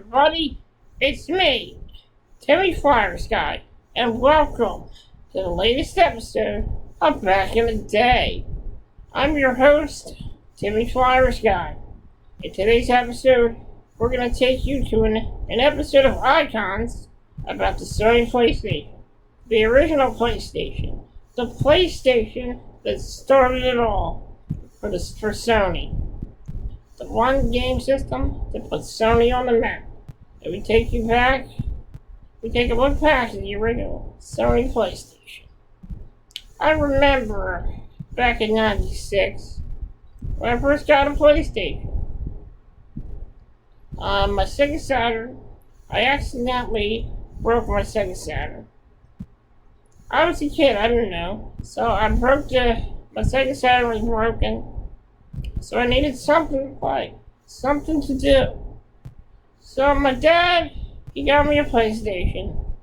everybody, it's me, Timmy Flyersky, and welcome to the latest episode of Back in the Day. I'm your host, Timmy Flyersky. In today's episode, we're going to take you to an episode of Icons about the Sony PlayStation, the original PlayStation, the PlayStation that started it all for Sony. The one game system that put Sony on the map. And we take you back, we take a look back at the original Sony PlayStation. I remember back in '96 when I first got a PlayStation. My Sega Saturn, I accidentally broke my Sega Saturn. I was a kid, I didn't know. So my Sega Saturn was broken. So I needed something to play, something to do. So my dad, he got me a PlayStation.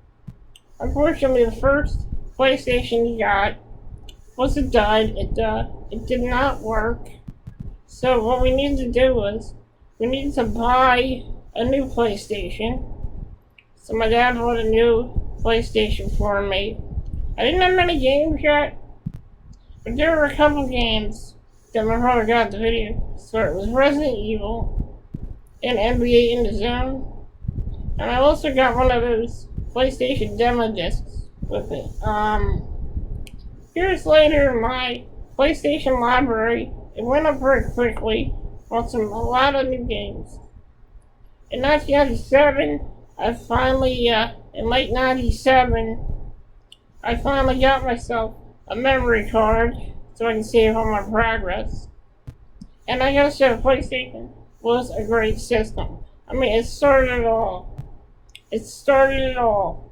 Unfortunately, the first PlayStation he got was a dud. It did not work. So what we needed to do was, we needed to buy a new PlayStation. So my dad bought a new PlayStation for me. I didn't have many games yet, but there were a couple games that my brother got the video. So it was Resident Evil and NBA in the Zone. And I also got one of those PlayStation demo discs with it. Years later, my PlayStation library, it went up very quickly on a lot of new games. In 1997, in late 97, I finally got myself a memory card so I can save all my progress. And I gotta say, the PlayStation was a great system. I mean, it started it all. It started it all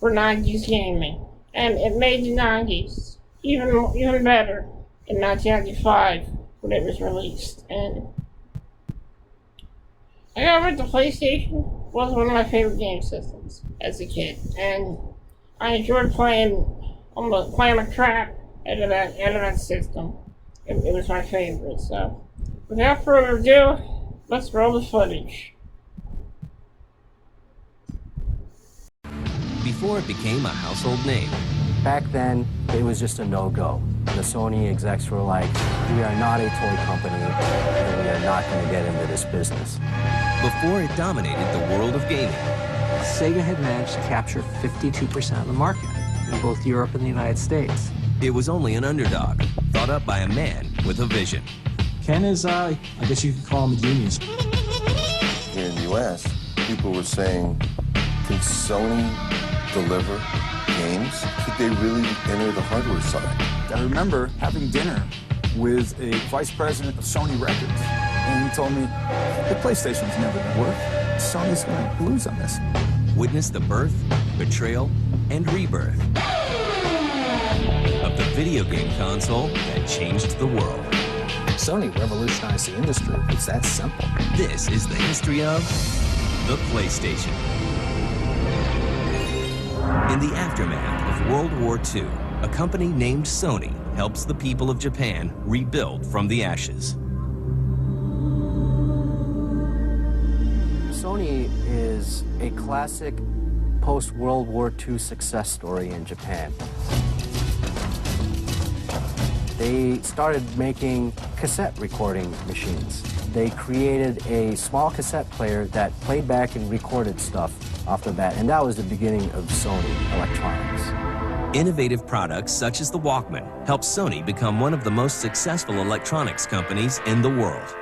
for 90s gaming. And it made the 90s even better in 1995 when it was released. And I gotta admit, the PlayStation was one of my favorite game systems as a kid. And I enjoyed playing the crap out of that system. It was my favorite. So, without further ado, let's roll the footage. Before it became a household name, back then, it was just a no-go. The Sony execs were like, we are not a toy company, and we are not going to get into this business. Before it dominated the world of gaming, Sega had managed to capture 52% of the market in both Europe and the United States. it was only an underdog, thought up by a man with a vision. Ken is, I guess you could call him a genius. Here in the U.S., people were saying, can Sony deliver games? Could they really enter the hardware side? I remember having dinner with a vice president of Sony Records, and he told me, the PlayStation's never gonna work. Sony's gonna lose on this. Witness the birth, betrayal, and rebirth of the video game console that changed the world. Sony revolutionized the industry. It's that simple. This is the history of the PlayStation. In the aftermath of World War II, a company named Sony helps the people of Japan rebuild from the ashes. Sony is a classic post-World War II success story in Japan. They started making cassette recording machines. They created a small cassette player that played back and recorded stuff off the bat, and that was the beginning of Sony Electronics. Innovative products such as the Walkman helped Sony become one of the most successful electronics companies in the world.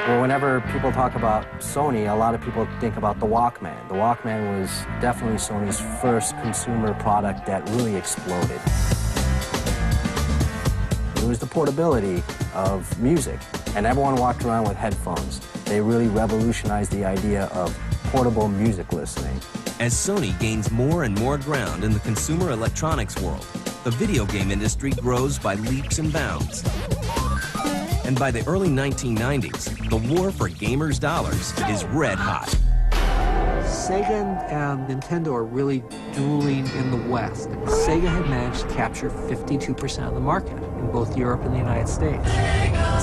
Well, whenever people talk about Sony, a lot of people think about the Walkman. The Walkman was definitely Sony's first consumer product that really exploded. It was the portability of music, and everyone walked around with headphones. They really revolutionized the idea of portable music listening. As Sony gains more and more ground in the consumer electronics world, the video game industry grows by leaps and bounds. And by the early 1990s, the war for gamers' dollars is red hot. Sega and Nintendo are really dueling in the West. Sega had managed to capture 52% of the market in both Europe and the United States.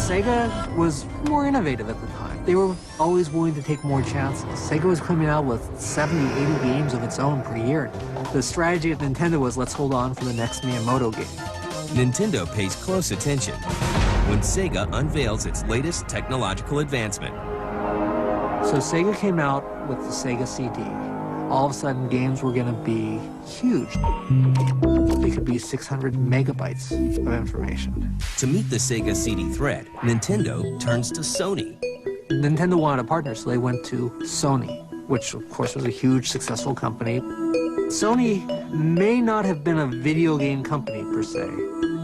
Sega was more innovative at the time. they were always willing to take more chances. Sega was coming out with 70, 80 games of its own per year. The strategy of Nintendo was, let's hold on for the next Miyamoto game. Nintendo pays close attention when Sega unveils its latest technological advancement. So Sega came out with the Sega CD. All of a sudden, games were going to be huge. They could be 600 megabytes of information. To meet the Sega CD threat, Nintendo turns to Sony. Nintendo wanted a partner, so they went to Sony, which of course was a huge, successful company. Sony may not have been a video game company per se,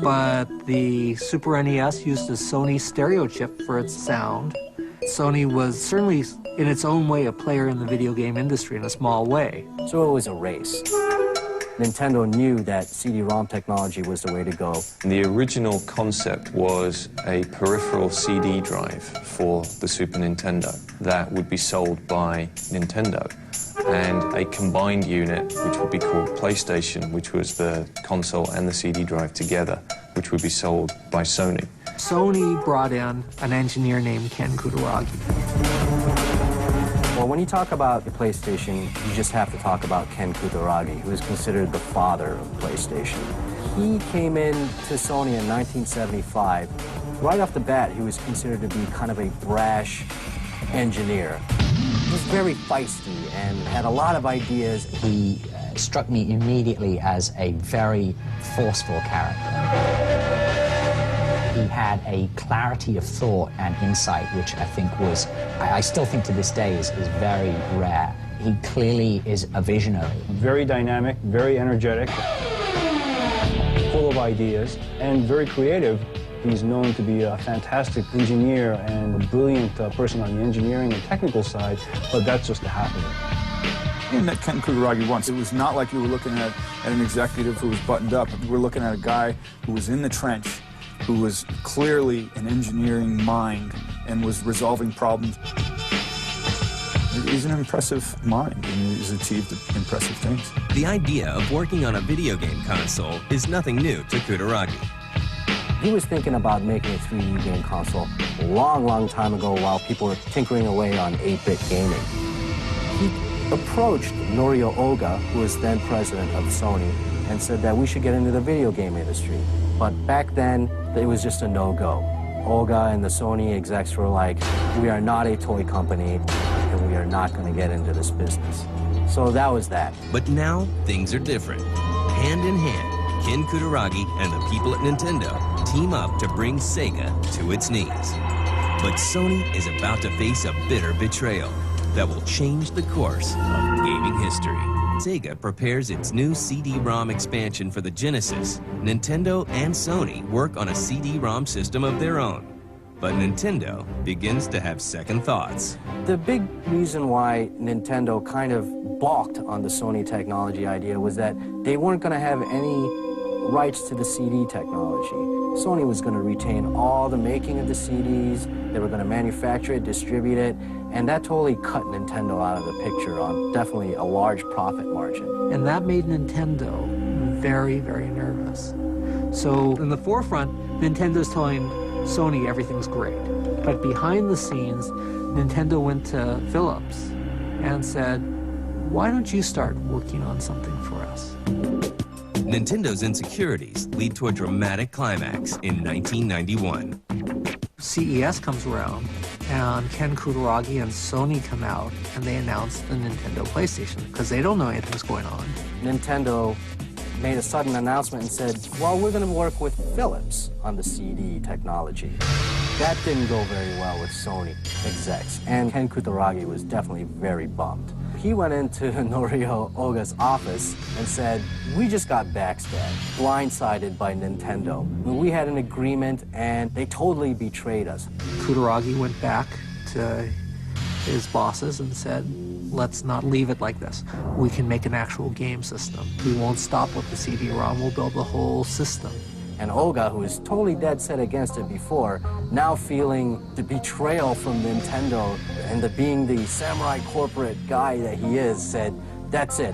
but the Super NES used a Sony stereo chip for its sound. Sony was certainly, in its own way, a player in the video game industry in a small way. So it was a race. Nintendo knew that CD-ROM technology was the way to go. The original concept was a peripheral CD drive for the Super Nintendo that would be sold by Nintendo, and a combined unit which would be called PlayStation, which was the console and the CD drive together, which would be sold by Sony. Sony brought in an engineer named Ken Kutaragi. Well, when you talk about the PlayStation, you just have to talk about Ken Kutaragi, who is considered the father of PlayStation. He came in to Sony in 1975. Right off the bat, he was considered to be kind of a brash engineer. He was very feisty and had a lot of ideas. He struck me immediately as a very forceful character. He had a clarity of thought and insight, which I think was, I still think to this day, is very rare. He clearly is a visionary. Very dynamic, very energetic, full of ideas, and very creative. He's known to be a fantastic engineer and a brilliant person on the engineering and technical side, but that's just the half of it. I met Ken Kutaragi once. It was not like you were looking at an executive who was buttoned up. We were looking at a guy who was in the trench, who was clearly an engineering mind and was resolving problems. He's an impressive mind, and he's achieved impressive things. The idea of working on a video game console is nothing new to Kutaragi. He was thinking about making a 3D game console a long, long time ago while people were tinkering away on 8-bit gaming. He approached Norio Oga, who was then president of Sony, and said that we should get into the video game industry. But back then, it was just a no-go. Oga and the Sony execs were like, we are not a toy company, and we are not going to get into this business. So that was that. But now, things are different. Hand in hand, Ken Kutaragi and the people at Nintendo team up to bring Sega to its knees. But Sony is about to face a bitter betrayal that will change the course of gaming history. Sega prepares its new CD-ROM expansion for the Genesis. Nintendo and Sony work on a CD-ROM system of their own. But Nintendo begins to have second thoughts. The big reason why Nintendo kind of balked on the Sony technology idea was that they weren't going to have any rights to the CD technology. Sony was going to retain all the making of the CDs, they were going to manufacture it, distribute it, and that totally cut Nintendo out of the picture on definitely a large profit margin. And that made Nintendo very, very nervous. So in the forefront, Nintendo's telling Sony everything's great. But behind the scenes, Nintendo went to Philips and said, why don't you start working on something for us? Nintendo's insecurities lead to a dramatic climax in 1991. CES comes around, and Ken Kutaragi and Sony come out, and they announce the Nintendo PlayStation, because they don't know anything's going on. Nintendo made a sudden announcement and said, well, we're going to work with Philips on the CD technology. That didn't go very well with Sony execs, and Ken Kutaragi was definitely very bummed. He went into Norio Oga's office and said, we just got backstabbed, blindsided by Nintendo. We had an agreement and they totally betrayed us. Kutaragi went back to his bosses and said, let's not leave it like this. We can make an actual game system. We won't stop with the CD-ROM, we'll build the whole system. And Oga, who was totally dead set against it before, now feeling the betrayal from Nintendo and being the samurai corporate guy that he is, said, that's it.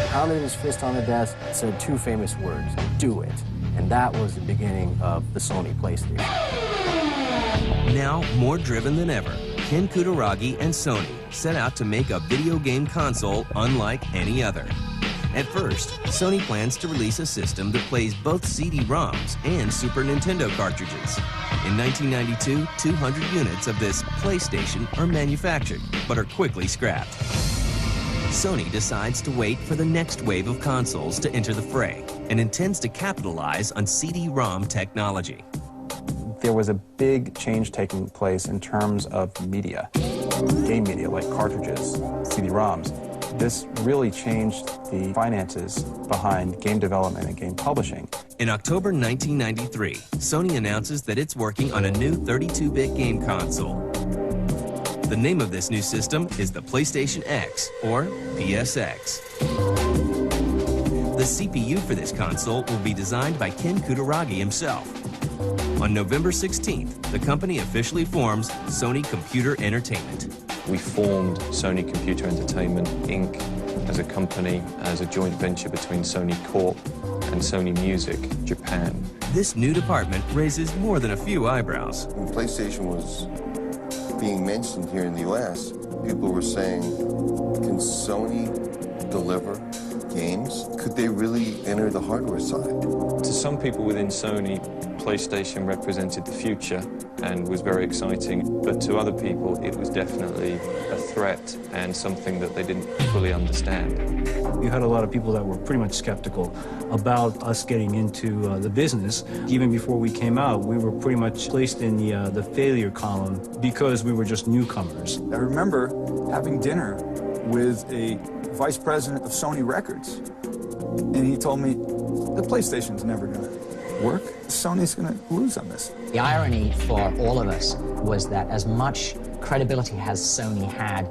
Pounded his fist on the desk, said two famous words, do it. And that was the beginning of the Sony PlayStation. Now, more driven than ever, Ken Kutaragi and Sony set out to make a video game console unlike any other. At first, Sony plans to release a system that plays both CD-ROMs and Super Nintendo cartridges. In 1992, 200 units of this PlayStation are manufactured, but are quickly scrapped. Sony decides to wait for the next wave of consoles to enter the fray and intends to capitalize on CD-ROM technology. There was a big change taking place in terms of media, game media like cartridges, CD-ROMs. This really changed the finances behind game development and game publishing. In October 1993, Sony announces that it's working on a new 32-bit game console. The name of this new system is the PlayStation X, or PSX. The CPU for this console will be designed by Ken Kutaragi himself. On November 16th, the company officially forms Sony Computer Entertainment. We formed Sony Computer Entertainment, Inc. as a company, as a joint venture between Sony Corp and Sony Music Japan. This new department raises more than a few eyebrows. When PlayStation was being mentioned here in the US, people were saying, can Sony deliver games? Could they really enter the hardware side? To some people within Sony, PlayStation represented the future and was very exciting, but to other people it was definitely a threat and something that they didn't fully understand. You had a lot of people that were pretty much skeptical about us getting into the business. Even before we came out, we were pretty much placed in the failure column because we were just newcomers. I remember having dinner with a vice president of Sony Records, and he told me, the PlayStation's never gonna work. Sony's gonna lose on this. The irony for all of us was that as much credibility as Sony had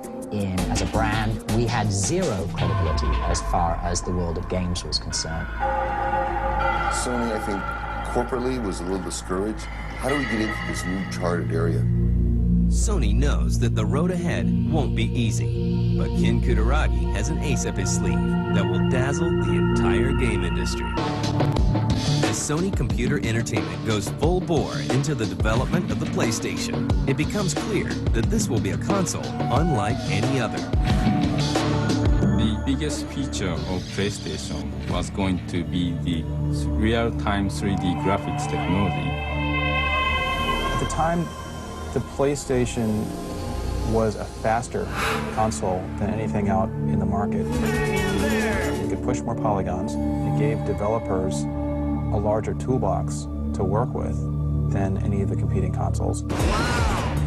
as a brand, we had zero credibility as far as the world of games was concerned. Sony, I think, corporately was a little discouraged. How do we get into this new charted area? Sony knows that the road ahead won't be easy, but Ken Kutaragi has an ace up his sleeve that will dazzle the entire game industry. As Sony Computer Entertainment goes full bore into the development of the PlayStation, it becomes clear that this will be a console unlike any other. The biggest feature of PlayStation was going to be the real-time 3D graphics technology. At the time, the PlayStation was a faster console than anything out in the market. It could push more polygons. It gave developers a larger toolbox to work with than any of the competing consoles.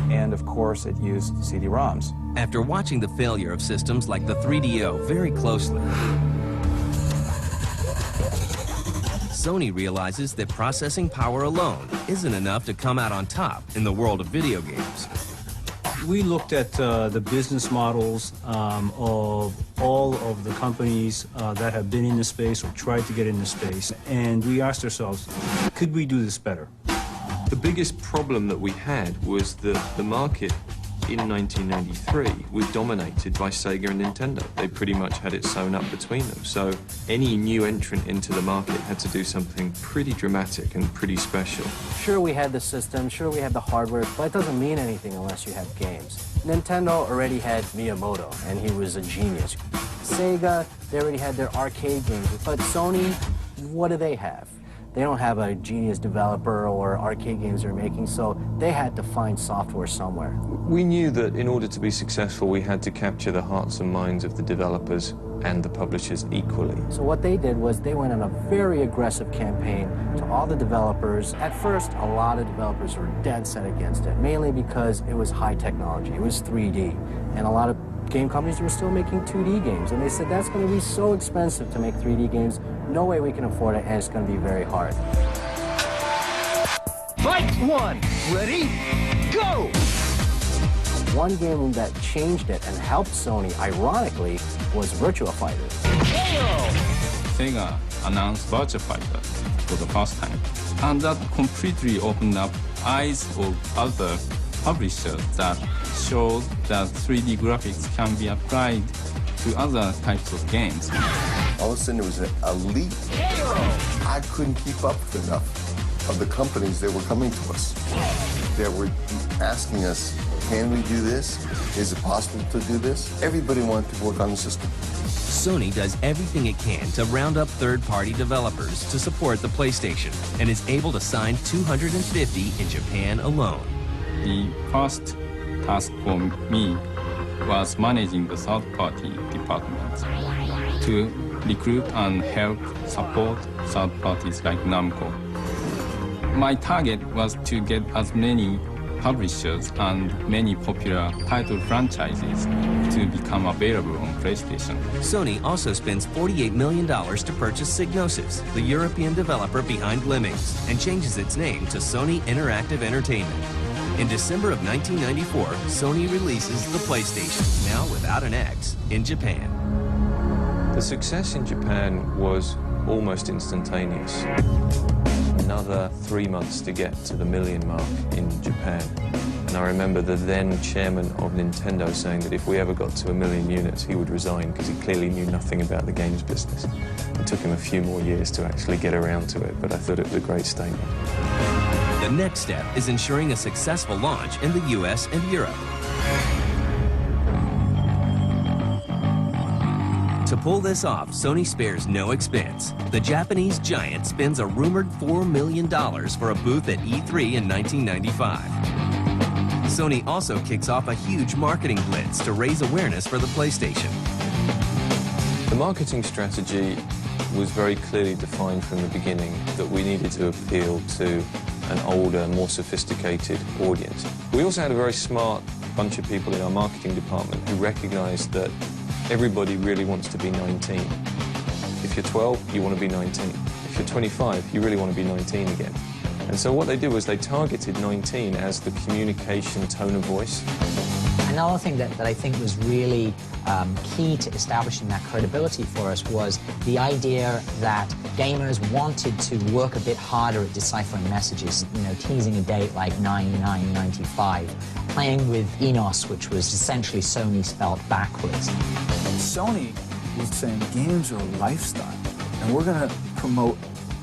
And of course, it used CD-ROMs. After watching the failure of systems like the 3DO very closely, Sony realizes that processing power alone isn't enough to come out on top in the world of video games. We looked at the business models of all of the companies that have been in the space or tried to get in the space, and we asked ourselves, could we do this better? The biggest problem that we had was that the market in 1993 was dominated by Sega and Nintendo. They pretty much had it sewn up between them. So any new entrant into the market had to do something pretty dramatic and pretty special. Sure, we had the system, sure, we had the hardware, but it doesn't mean anything unless you have games. Nintendo already had Miyamoto, and he was a genius. Sega, they already had their arcade games, but Sony, what do they have? They don't have a genius developer or arcade games they're making, so they had to find software somewhere. We knew that in order to be successful, we had to capture the hearts and minds of the developers and the publishers equally. So what they did was they went on a very aggressive campaign to all the developers. At first, a lot of developers were dead set against it, mainly because it was high technology, it was 3D, and a lot of game companies were still making 2D games, and they said that's going to be so expensive to make 3D games, no way we can afford it, and it's going to be very hard. Fight one! Ready? Go! One game that changed it and helped Sony, ironically, was Virtua Fighter. Sega announced Virtua Fighter for the first time, and that completely opened up eyes of other publishers that showed that 3D graphics can be applied to other types of games. All of a sudden, there was a leap. I couldn't keep up with enough of the companies that were coming to us, that were asking us Can we do this? Is it possible to do this? Everybody wanted to work on the system. Sony does everything it can to round up third-party developers to support the PlayStation and is able to sign 250 in Japan alone. The first task for me was managing the third-party departments to recruit and help support third parties like Namco. My target was to get as many publishers and many popular title franchises to become available on PlayStation. Sony also spends $48 million to purchase Psygnosis, the European developer behind Lemmings, and changes its name to Sony Interactive Entertainment. In December of 1994, Sony releases the PlayStation, now without an X, in Japan. The success in Japan was almost instantaneous. Another 3 months to get to the million mark in Japan. And I remember the then chairman of Nintendo saying that if we ever got to 1 million units, he would resign because he clearly knew nothing about the games business. It took him a few more years to actually get around to it, but I thought it was a great statement. The next step is ensuring a successful launch in the US and Europe. To pull this off, Sony spares no expense. The Japanese giant spends a rumored $4 million for a booth at E3 in 1995. Sony also kicks off a huge marketing blitz to raise awareness for the PlayStation. The marketing strategy was very clearly defined from the beginning that we needed to appeal to an older, more sophisticated audience. We also had a very smart bunch of people in our marketing department who recognized that everybody really wants to be 19. If you're 12, you want to be 19. If you're 25, you really want to be 19 again. And so what they did was they targeted 19 as the communication tone of voice. Another thing that I think was really key to establishing that credibility for us was the idea that gamers wanted to work a bit harder at deciphering messages, you know, teasing a date like 9/9/95, playing with Enos, which was essentially Sony spelled backwards. Sony was saying games are a lifestyle, and we're going to promote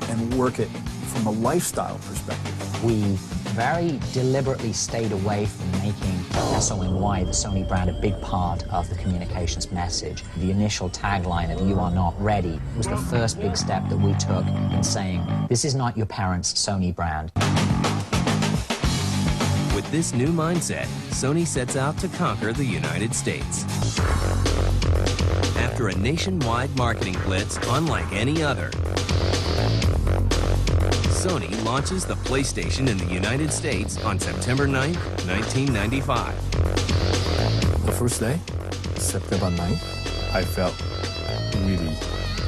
and work it from a lifestyle perspective. We very deliberately stayed away from making SONY, the Sony brand, a big part of the communications message. The initial tagline of "You are not ready" was the first big step that we took in saying, this is not your parents' Sony brand. With this new mindset, Sony sets out to conquer the United States. After a nationwide marketing blitz unlike any other, Sony launches the PlayStation in the United States on September 9th, 1995. The first day, September 9th, I felt really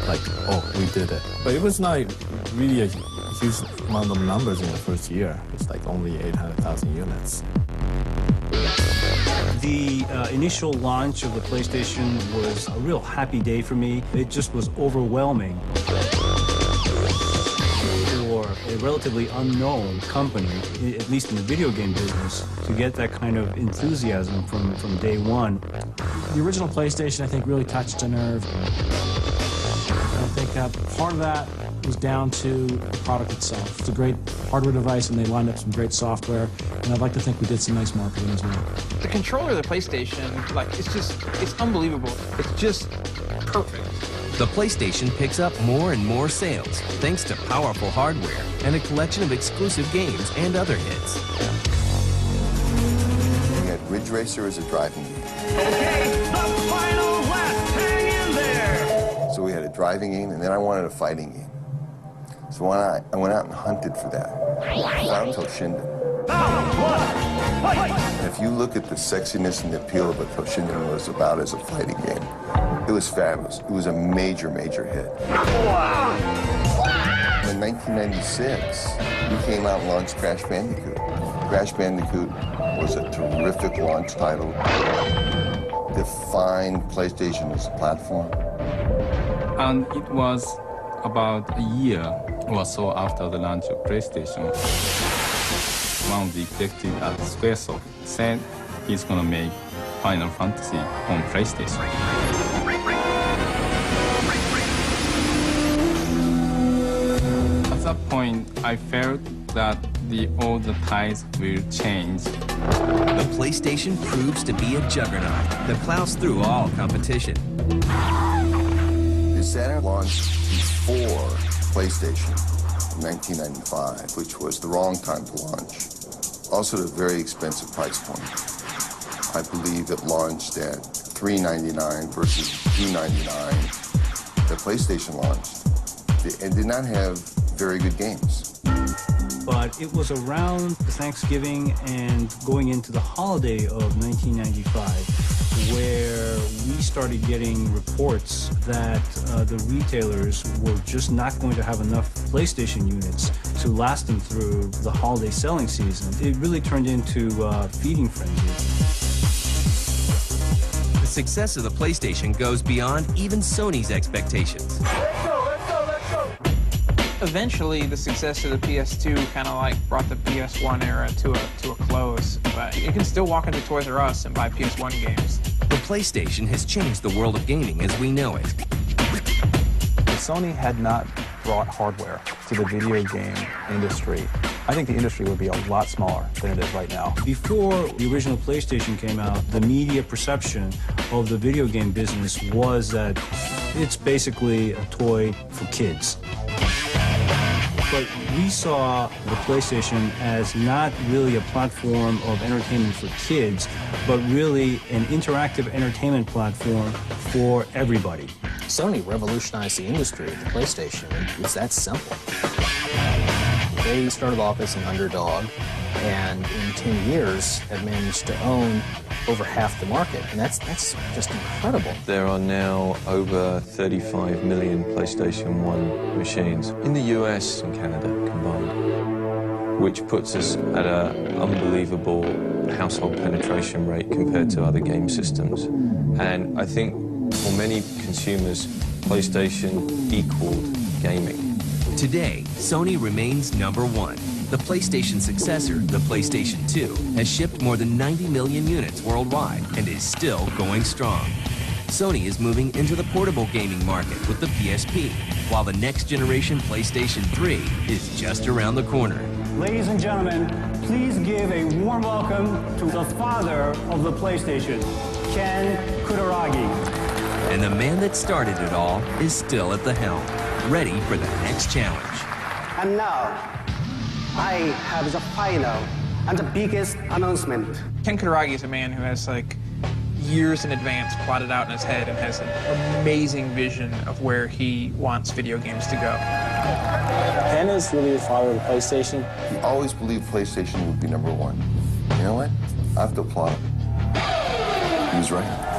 like, oh, we did it. But it was not really a huge amount of numbers in the first year. It's like only 800,000 units. The initial launch of the PlayStation was a real happy day for me. It just was overwhelming. For a relatively unknown company, at least in the video game business, to get that kind of enthusiasm from day one. The original PlayStation, I think, really touched a nerve. I think part of that was down to the product itself. It's a great hardware device, and they lined up some great software, and I'd like to think we did some nice marketing as well. The controller of the PlayStation, like, it's unbelievable. It's just perfect. The PlayStation picks up more and more sales thanks to powerful hardware and a collection of exclusive games and other hits. We had Ridge Racer as a driving game. Okay, the final lap, hang in there! So we had a driving game, and then I wanted a fighting game. So I went out and hunted for that. I found Toshinden. And if you look at the sexiness and the appeal of what Toshinden was about as a fighting game, it was fabulous. It was a major, major hit. In 1996, we came out and launched Crash Bandicoot. Crash Bandicoot was a terrific launch title. Defined PlayStation as a platform. And it was about a year or so after the launch of PlayStation. One of the executives at Squaresoft said he's going to make Final Fantasy on PlayStation. At that point, I felt that all the tides will change. The PlayStation proves to be a juggernaut that plows through all competition. The Saturn launched before PlayStation in 1995, which was the wrong time to launch. Also at a very expensive price point. I believe it launched at $399 versus $299 that PlayStation launched, and did not have very good games. But it was around Thanksgiving and going into the holiday of 1995 where we started getting reports that the retailers were just not going to have enough PlayStation units to last them through the holiday selling season. It really turned into a feeding frenzy. The success of the PlayStation goes beyond even Sony's expectations. Eventually, the success of the PS2 kind of like brought the PS1 era to a close. But you can still walk into Toys R Us and buy PS1 games. The PlayStation has changed the world of gaming as we know it. If Sony had not brought hardware to the video game industry, I think the industry would be a lot smaller than it is right now. Before the original PlayStation came out, the media perception of the video game business was that it's basically a toy for kids. But we saw the PlayStation as not really a platform of entertainment for kids, but really an interactive entertainment platform for everybody. Sony revolutionized the industry with the PlayStation. It's that simple. They started off as an underdog, and in 10 years have managed to own over half the market, and that's just incredible. There are now over 35 million PlayStation 1 machines in the US and Canada combined, which puts us at an unbelievable household penetration rate compared to other game systems. And I think for many consumers, PlayStation equaled gaming. Today, Sony remains number one. The PlayStation successor, the PlayStation 2, has shipped more than 90 million units worldwide and is still going strong. Sony is moving into the portable gaming market with the PSP, while the next generation PlayStation 3 is just around the corner. Ladies and gentlemen, please give a warm welcome to the father of the PlayStation, Ken Kutaragi. And the man that started it all is still at the helm, ready for the next challenge. And now, I have the final and the biggest announcement. Ken Kutaragi is a man who has like years in advance plotted out in his head and has an amazing vision of where he wants video games to go. Ken is really the father of the PlayStation. He always believed PlayStation would be number one. You know what? I have to applaud him. He was right.